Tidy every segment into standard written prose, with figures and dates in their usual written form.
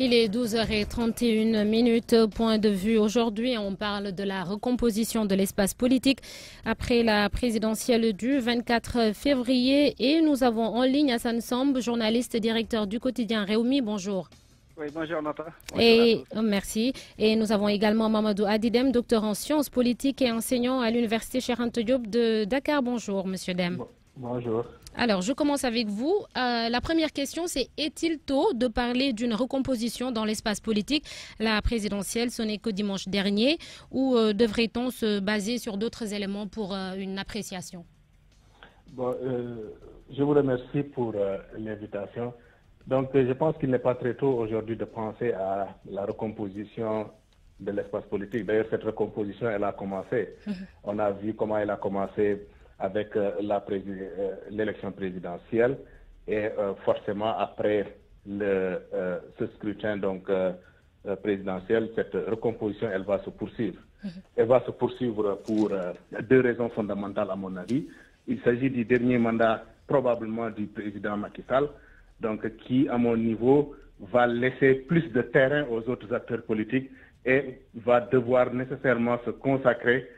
Il est 12h31. Point de vue aujourd'hui, on parle de la recomposition de l'espace politique après la présidentielle du 24 février. Et nous avons en ligne Hassan Samb, journaliste directeur du quotidien Réumi. Bonjour. Oui, bonjour Nata. Bonjour merci. Et nous avons également Mamadou Adidem, docteur en sciences politiques et enseignant à l'université Cheikh Anta Diop de Dakar. Bonjour, monsieur Dem. Bonjour. Alors, je commence avec vous. La première question, c'est est-il tôt de parler d'une recomposition dans l'espace politique? La présidentielle, ce n'est que dimanche dernier. Ou devrait-on se baser sur d'autres éléments pour une appréciation? Bon, je vous remercie pour l'invitation. Donc, je pense qu'il n'est pas très tôt aujourd'hui de penser à la recomposition de l'espace politique. D'ailleurs, cette recomposition, elle a commencé. On a vu comment elle a commencé avec l'élection présidentielle et forcément après ce scrutin présidentiel, cette recomposition, elle va se poursuivre. Elle va se poursuivre pour deux raisons fondamentales à mon avis. Il s'agit du dernier mandat probablement du président Macky Sall, donc qui, à mon niveau, va laisser plus de terrain aux autres acteurs politiques et va devoir nécessairement se consacrer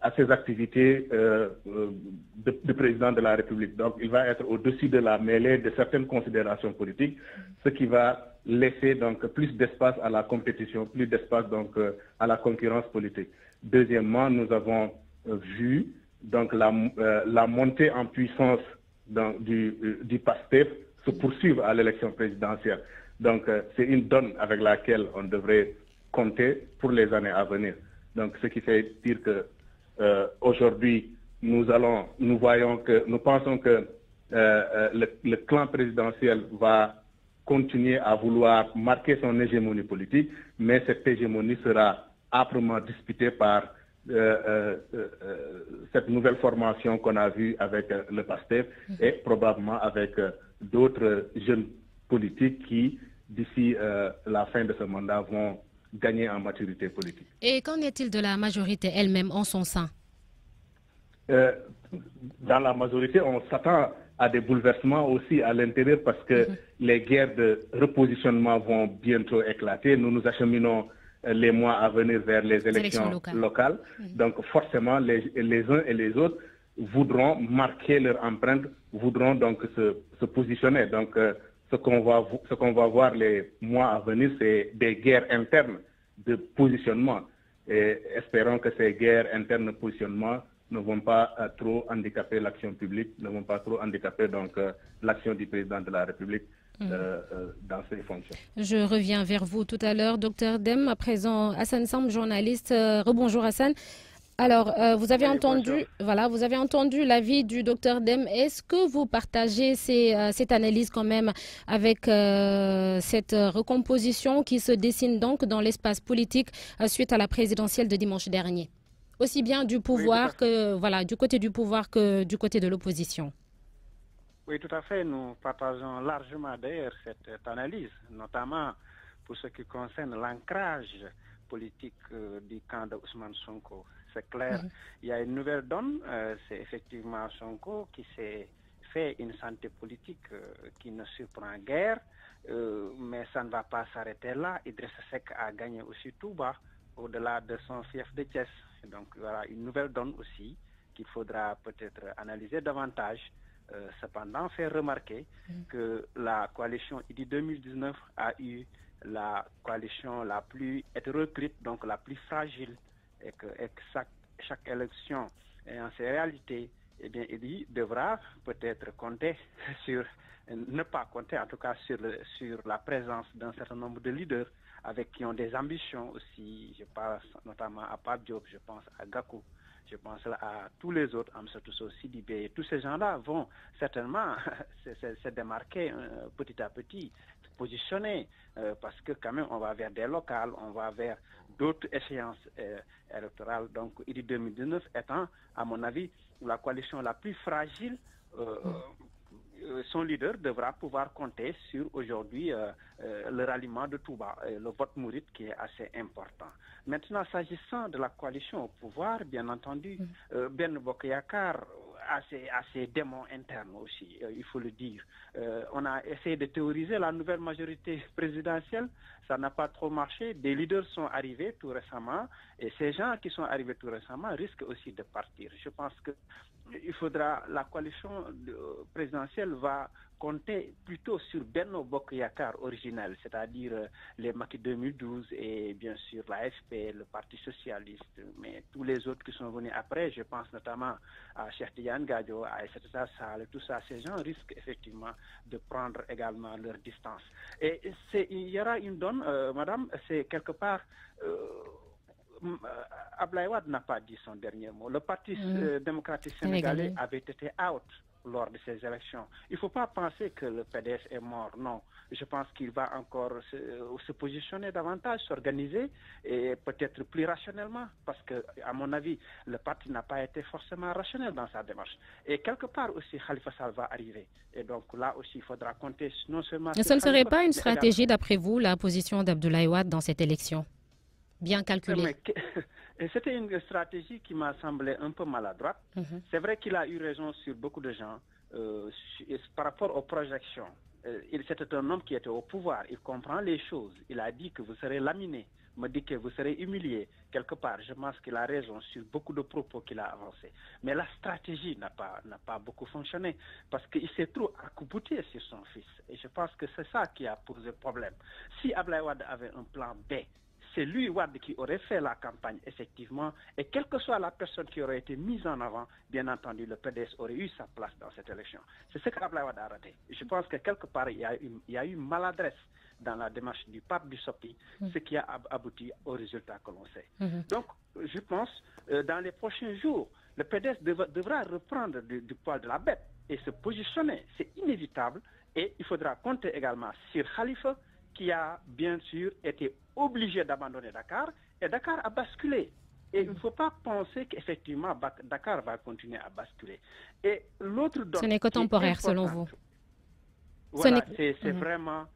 à ses activités de président de la République. Donc, il va être au-dessus de la mêlée de certaines considérations politiques, ce qui va laisser donc plus d'espace à la compétition, plus d'espace donc à la concurrence politique. Deuxièmement, nous avons vu donc la montée en puissance du PASTEF se poursuivre à l'élection présidentielle. Donc, c'est une donne avec laquelle on devrait compter pour les années à venir. Donc, ce qui fait dire que aujourd'hui, nous pensons que le clan présidentiel va continuer à vouloir marquer son hégémonie politique, mais cette hégémonie sera âprement disputée par cette nouvelle formation qu'on a vue avec le PASTEF et probablement avec d'autres jeunes politiques qui, d'ici la fin de ce mandat, vont gagner en maturité politique. Et qu'en est-il de la majorité elle-même en son sein? Dans la majorité, on s'attend à des bouleversements aussi à l'intérieur parce que les guerres de repositionnement vont bientôt éclater. Nous nous acheminons les mois à venir vers les élections locales. Donc forcément, les uns et les autres voudront marquer leur empreinte, voudront donc se positionner. Donc ce qu'on va voir les mois à venir, c'est des guerres internes de positionnement. Et espérons que ces guerres internes de positionnement ne vont pas trop handicaper l'action publique, ne vont pas trop handicaper donc l'action du président de la République dans ses fonctions. Je reviens vers vous tout à l'heure, docteur Dem. À présent, Hassan Samb, journaliste. Rebonjour Hassan. Alors, vous avez entendu l'avis du docteur Dem. Est-ce que vous partagez cette analyse quand même avec cette recomposition qui se dessine donc dans l'espace politique suite à la présidentielle de dimanche dernier? Aussi bien du pouvoir du côté du pouvoir que du côté de l'opposition. Oui, tout à fait. Nous partageons largement d'ailleurs cette analyse, notamment pour ce qui concerne l'ancrage politique du camp de Ousmane Sonko. C'est clair, il y a une nouvelle donne, c'est effectivement Sonko qui s'est fait une santé politique qui ne surprend guère, mais ça ne va pas s'arrêter là. Idrissa Seck a gagné aussi Touba, au-delà de son fief de Thiès. Donc voilà, une nouvelle donne aussi qu'il faudra peut-être analyser davantage. Cependant, faire remarquer que la coalition IDI 2019 a eu la coalition la plus hétéroclite, donc la plus fragile, et que chaque élection ayant ses réalités, eh bien, IDI devra peut-être compter ne pas compter en tout cas sur la présence d'un certain nombre de leaders avec qui ont des ambitions aussi. Je pense notamment à Pape Diop, je pense à Gakou, je pense à tous les autres, Amsatou Sow Sidibé. Tous ces gens-là vont certainement se démarquer petit à petit, se positionner, parce que quand même on va vers des locales, on va vers d'autres échéances électorales. Donc IDI 2019 étant, à mon avis, la coalition la plus fragile, son leader devra pouvoir compter sur aujourd'hui le ralliement de Touba, le vote mouride qui est assez important. Maintenant, s'agissant de la coalition au pouvoir, bien entendu, Ben Bokk Yakaar à ses démons internes aussi, il faut le dire. On a essayé de théoriser la nouvelle majorité présidentielle, ça n'a pas trop marché. Des leaders sont arrivés tout récemment et ces gens qui sont arrivés tout récemment risquent aussi de partir. Je pense que la coalition présidentielle va compter plutôt sur Benno Bokk Yakaar originel, c'est-à-dire les Macky 2012 et bien sûr l'AFP, le Parti Socialiste, mais tous les autres qui sont venus après, je pense notamment à Cheikh Tidiane Gadio, à Aïssata Tall Sall, tout ça, ces gens risquent effectivement de prendre également leur distance. Et il y aura une donne, madame, c'est quelque part... Abdoulaye Wade n'a pas dit son dernier mot. Le Parti démocratique sénégalais avait été out lors de ces élections. Il ne faut pas penser que le PDS est mort, non. Je pense qu'il va encore se positionner davantage, s'organiser et peut-être plus rationnellement parce que, à mon avis, le parti n'a pas été forcément rationnel dans sa démarche. Et quelque part aussi, Khalifa Sall va arriver. Et donc là aussi, il faudra compter non seulement... Ce ne serait pas une stratégie, d'après vous, la position d'Abdoulaye Wade dans cette élection? Bien calculé. C'était une stratégie qui m'a semblé un peu maladroite. C'est vrai qu'il a eu raison sur beaucoup de gens par rapport aux projections. C'était un homme qui était au pouvoir, il comprend les choses. Il a dit que vous serez laminé, me dit que vous serez humilié. Quelque part, je pense qu'il a raison sur beaucoup de propos qu'il a avancés. Mais la stratégie n'a pas beaucoup fonctionné parce qu'il s'est trop accoupoté sur son fils. Et je pense que c'est ça qui a posé problème. Si Abdoulaye Wade avait un plan B, c'est lui, Wade, qui aurait fait la campagne, effectivement, et quelle que soit la personne qui aurait été mise en avant, bien entendu, le PDS aurait eu sa place dans cette élection. C'est ce qu'Abdoulaye Wade a raté. Je pense que quelque part, il y a eu maladresse dans la démarche du pape du SOPI, ce qui a abouti au résultat que l'on sait. Donc, je pense, dans les prochains jours, le PDS devra reprendre du poil de la bête et se positionner. C'est inévitable, et il faudra compter également sur Khalifa, qui a bien sûr été obligé d'abandonner Dakar, et Dakar a basculé. Et il ne faut pas penser qu'effectivement Dakar va continuer à basculer. Et l'autre ce n'est que temporaire selon vous. Voilà, c'est vraiment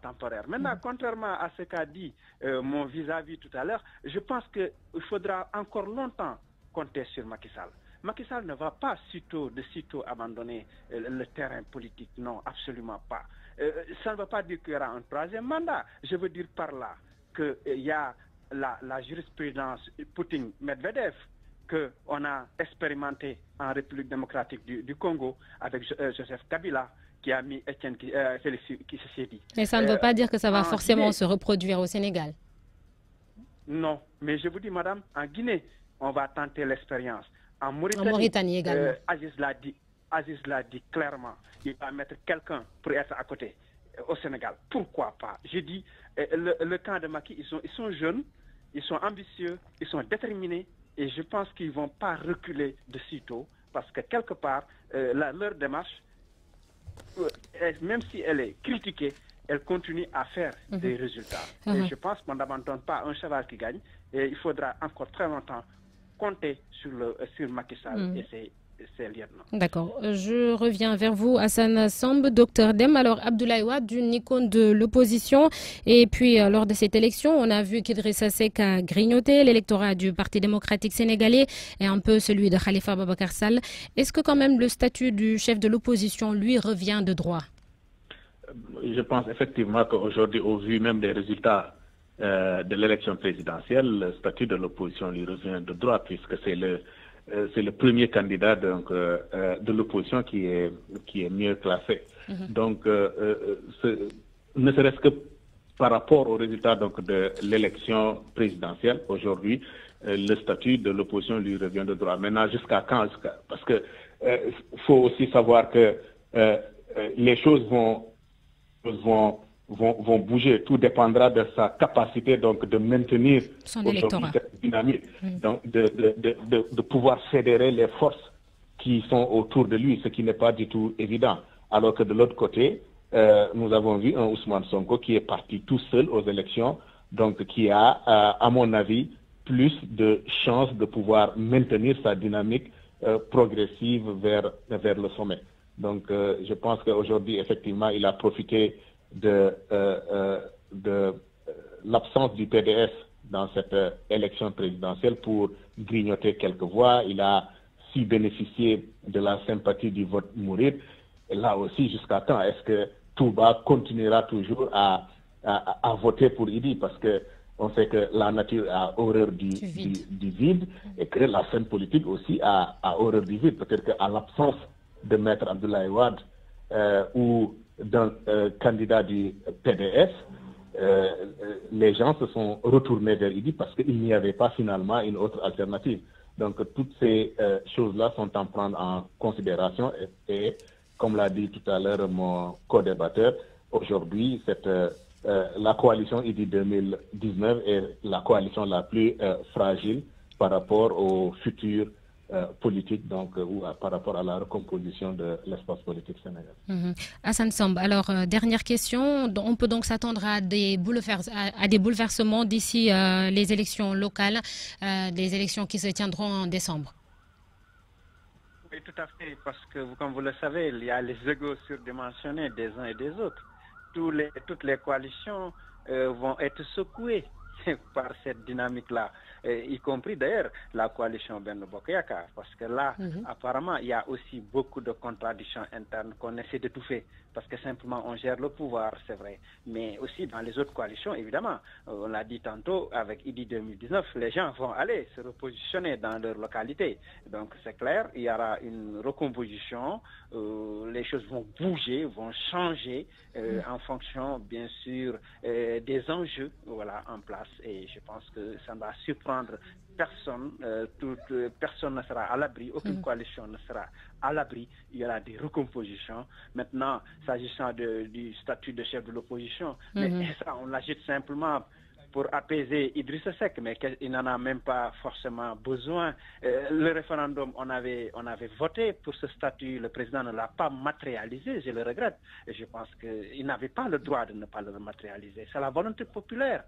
temporaire. Maintenant, contrairement à ce qu'a dit mon vis-à-vis tout à l'heure, je pense qu'il faudra encore longtemps compter sur Macky Sall. Macky Sall ne va pas sitôt abandonner le terrain politique. Non, absolument pas. Ça ne veut pas dire qu'il y aura un troisième mandat. Je veux dire par là qu'il y a la jurisprudence Poutine-Medvedev qu'on a expérimenté en République démocratique du Congo avec Joseph Kabila, qui a mis Etienne Félix Tshisekedi. Mais ça ne veut pas dire que ça va forcément se reproduire au Sénégal. Non, mais je vous dis, madame, en Guinée, on va tenter l'expérience. En Mauritanie également. Aziz l'a dit clairement, il va mettre quelqu'un pour être à côté au Sénégal. Pourquoi pas? Je dis, le camp de Macky, ils sont jeunes, ils sont ambitieux, ils sont déterminés et je pense qu'ils ne vont pas reculer de sitôt parce que quelque part, leur démarche, même si elle est critiquée, elle continue à faire des résultats. Et je pense qu'on n'abandonne pas un cheval qui gagne et il faudra encore très longtemps compter sur Macky Sall et ses lieutenants. D'accord. Je reviens vers vous, Hassan Samb, Dr Deme. Alors, Abdoulaye Wade, une icône de l'opposition. Et puis, lors de cette élection, on a vu qu'Idrissa Seck a grignoté l'électorat du Parti démocratique sénégalais et un peu celui de Khalifa Babacar Sall. Est-ce que quand même le statut du chef de l'opposition lui revient de droit? Je pense effectivement qu'aujourd'hui, au vu même des résultats de l'élection présidentielle, le statut de l'opposition lui revient de droit puisque c'est le premier candidat donc, de l'opposition qui est mieux classé. Donc, ne serait-ce que par rapport aux résultats donc, de l'élection présidentielle, aujourd'hui, le statut de l'opposition lui revient de droit. Maintenant, jusqu'à quand? Parce que faut aussi savoir que les choses vont bouger. Tout dépendra de sa capacité donc de maintenir cette dynamique, donc de pouvoir fédérer les forces qui sont autour de lui, ce qui n'est pas du tout évident. Alors que de l'autre côté, nous avons vu un Ousmane Sonko qui est parti tout seul aux élections, donc qui a, à mon avis, plus de chances de pouvoir maintenir sa dynamique progressive vers le sommet. Donc, je pense qu'aujourd'hui, effectivement, il a profité de l'absence du PDS dans cette élection présidentielle pour grignoter quelques voix. Il a su bénéficier de la sympathie du vote mouride. Et là aussi, jusqu'à quand est-ce que Touba continuera toujours à voter pour Idi? Parce que on sait que la nature a horreur du vide et que la scène politique aussi a horreur du vide. Peut-être qu'à l'absence de Maître Abdoulaye Wade ou d'un candidat du PDS, les gens se sont retournés vers Idi parce qu'il n'y avait pas finalement une autre alternative. Donc toutes ces choses-là sont à prendre en considération et comme l'a dit tout à l'heure mon co-débatteur, aujourd'hui la coalition Idi 2019 est la coalition la plus fragile par rapport au futur politique, donc ou par rapport à la recomposition de l'espace politique sénégalais. Hassan Samb, alors dernière question, on peut donc s'attendre à des bouleversements d'ici les élections locales, des élections qui se tiendront en décembre? Oui, tout à fait, parce que comme vous le savez, il y a les égos surdimensionnés des uns et des autres. Toutes les coalitions vont être secouées par cette dynamique-là, y compris d'ailleurs la coalition Benno Bokk Yakaar, parce que là, apparemment, il y a aussi beaucoup de contradictions internes qu'on essaie d'étouffer, parce que simplement on gère le pouvoir, c'est vrai, mais aussi dans les autres coalitions, évidemment, on l'a dit tantôt, avec Idi 2019, les gens vont aller se repositionner dans leur localité, donc c'est clair, il y aura une recomposition, les choses vont bouger, vont changer en fonction, bien sûr, des enjeux en place. Et je pense que ça ne va surprendre personne. Personne ne sera à l'abri, aucune coalition ne sera à l'abri. Il y aura des recompositions. Maintenant, s'agissant du statut de chef de l'opposition, mais ça, on l'agite simplement pour apaiser Idrissa Seck, mais il n'en a même pas forcément besoin. Le référendum, on avait voté pour ce statut, le président ne l'a pas matérialisé, je le regrette. Et je pense qu'il n'avait pas le droit de ne pas le matérialiser. C'est la volonté populaire.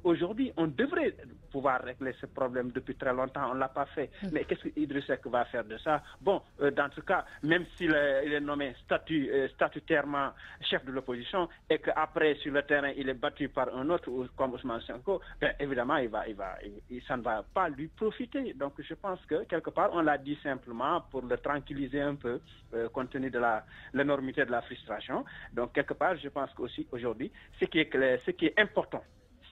Aujourd'hui, on devrait pouvoir régler ce problème depuis très longtemps, on ne l'a pas fait. Mais qu'est-ce qu'Idrissa Seck va faire de ça? Bon, dans ce cas, même s'il est nommé statutairement chef de l'opposition et qu'après, sur le terrain, il est battu par un autre, comme Ousmane Sonko, bien évidemment, ça ne va pas lui profiter. Donc, je pense que, quelque part, on l'a dit simplement pour le tranquilliser un peu, compte tenu de l'énormité de la frustration. Donc, quelque part, je pense qu'aussi, aujourd'hui, ce qui est important,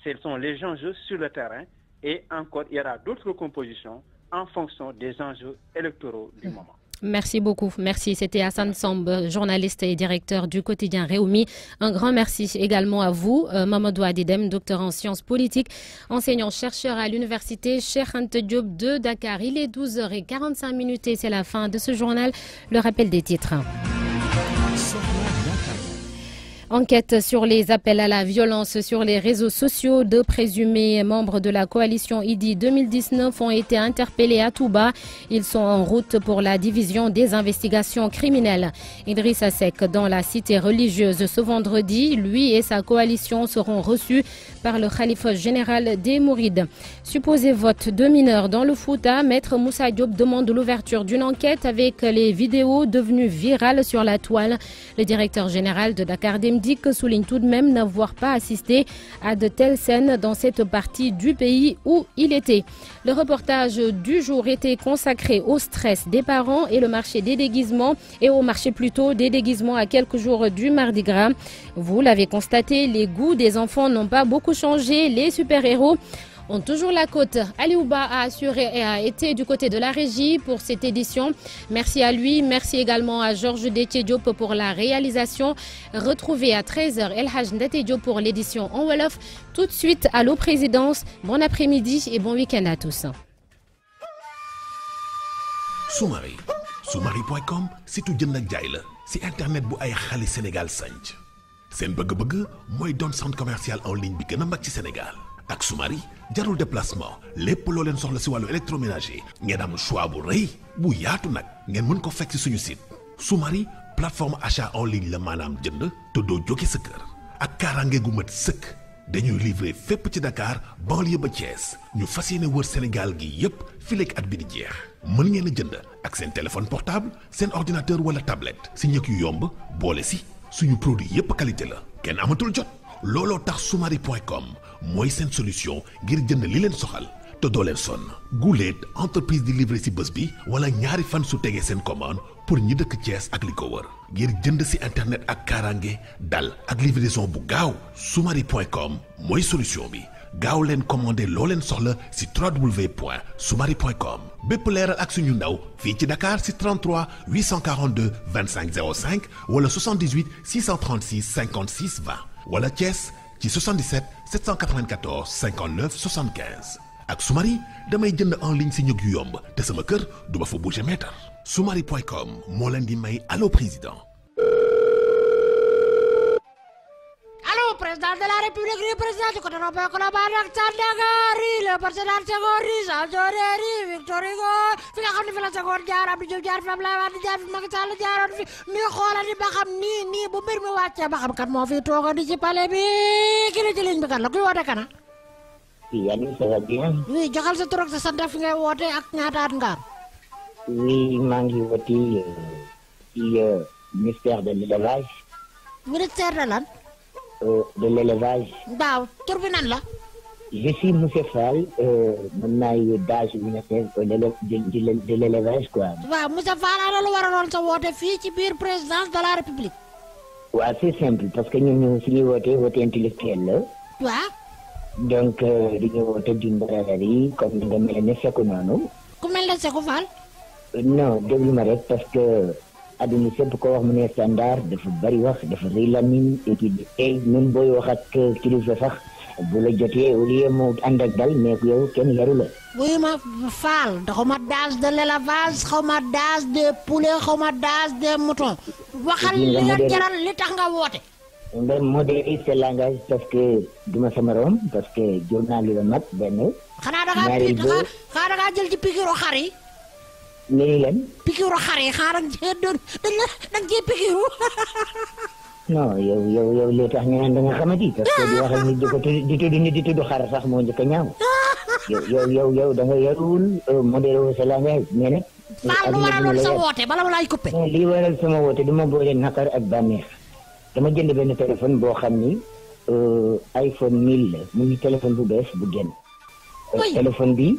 ce sont les enjeux sur le terrain et encore, il y aura d'autres compositions en fonction des enjeux électoraux du moment. Merci beaucoup. Merci. C'était Hassan Samb, journaliste et directeur du quotidien Réumi. Un grand merci également à vous, Mamadou Adidem, docteur en sciences politiques, enseignant-chercheur à l'université Cheikh Anta Diop de Dakar. Il est 12h45 et c'est la fin de ce journal. Le rappel des titres. Enquête sur les appels à la violence sur les réseaux sociaux. 2 présumés membres de la coalition Idi 2019 ont été interpellés à Touba. Ils sont en route pour la division des investigations criminelles. Idrissa Seck dans la cité religieuse ce vendredi. Lui et sa coalition seront reçus par le khalife général des Mourides. Supposé vote de mineurs dans le Fouta, Maître Moussa Diop demande l'ouverture d'une enquête avec les vidéos devenues virales sur la toile. Le directeur général de Dakar Demdik souligne tout de même n'avoir pas assisté à de telles scènes dans cette partie du pays où il était. Le reportage du jour était consacré au stress des parents et le marché des déguisements et au marché plutôt des déguisements à quelques jours du Mardi Gras. Vous l'avez constaté, les goûts des enfants n'ont pas beaucoup changé. Les super-héros ont toujours la cote. Aliouba a assuré et a été du côté de la régie pour cette édition. Merci à lui. Merci également à Georges Déthié Diop pour la réalisation. Retrouvez à 13h El Hadj Ndate Diop pour l'édition en Wolof. Tout de suite, Allô Présidence. Bon après-midi et bon week-end à tous. Soumari. Soumari.com, c'est tout jënd ak jaay la. C'est internet bu ay xale Sénégal sanc. Seen bëgg-bëgg mooy doon centre commercial en ligne bi gën a mag ci Sénégal. Ak Soumari jarul déplacement lépp loo leen soxla si wàllu électroménager ngeen am choix bu rëy bu yaatu nag ngeen mën ko fekk si suñu site. Soumari plateforme achat en ligne la maanaam jënd te doo jóge sa kër ak kaaraange gu mat sëkk. Dañuy livrer fépp ci Dakar banlieue ba Thiès ñu fas yéene wër Sénégal gi yépp fileeg at bi di jeex. Mën ngeen a jënd ak seen téléphone portable seen ordinateur wala tablette si njëkk yu yomb boole si suñu produit yépp qualité la kenn amatul jot. Looloo tax Soumari.com mooy seen solution ngir jënd li leen soxal te doo leen sonn guléet entreprise di livrer ci bés bi wala ñaari fan su tegee seen commande pour ñi dëkk Thiès ak li ko wër ngir jënd ci internet ak kaaraange dal ak livraison bu gaaw soumari.com mooy solution bi gaaw leen commandé loo leen soxla ci www.soumari.com bépp leeral ak suñu ndaw fii ci Dakar ci 33 842 25 05 wala 78 636 56 20 wala Thiès ci 77 794 59 75 ak Soumari damay jënd en ligne ci ñëg yu yomb te sama kër du ma fa bouger mètre soumari.com moo leen di may allo président. Président de la République représenté ko dara ba ko la ba nak Sandagari le président Senghor Sanjoreri Victor Hugo fi nga xam ne fi la Senghor jaar Abdou Diouf jaar fi Abdoulaye Wade jaar fi Macky Sall jaaroon fi ni xoolal ba xam nii bu mbir mi wàccee ba xam kat moo fi toogandi ci palais bi ki la ci ligne bi kat la kuy woote kana Yanni, ça va bien? Oui, joxal sa tur ak sa sant fi ngay woote ak ñaata at nga am. Oui, maa ngi woote ci ministère de l'élevage. Ministère de lan? De l'élevage. Waaw, tur bi nan la? Je suis Monsieur Fall, man maay DAGE ministère de l'élevage quoi. Waaw, Monsieur Fall ana lu waraloon sa woote fii ci biir présidence de la République. Waaw, c'est simple parce que ñun suñuy woote intellectuel la. Waaw. Donc dañu woote dimbalal comme ni nga mel ne Seku noonu. Ku mel ne Seku Fall. Non déglu ma rek parce que adduna sépp ko wax mu ne standard dafa bari wax dafa rëy lamiñ et puis même booy wax ak kilifa sax bu la jotee au lieu mu ànd ak dal mais yow kenn yaru la. Oui ma Fall xawma DAGE de l'élevage xawma DAGE des poulets xawma DAGE des moutons. waxal li nga jaral li tax nga woote. nga modéré ce langage parce que duma sama rom parce que journal la mat benn. xanaa da ngaa jël ci pikiru xar yi. nii leen. pikiru xar yi xaaral dañ cee pikiru. non yow li tax ñu naan da nga xamati parce que di waxal nit di tudd xar sax moo njëkk a ñaaw. yow da nga yarul modéré wu sa langage mais nag. Fall lu waraloon sa woote bala ma laay coupé. li waral sama woote dama boole naqar ak bànneex. dama jënd benn téléphone boo xam ni iPhone 1000 la muy téléphone bu bees bu génn. téléphone bi.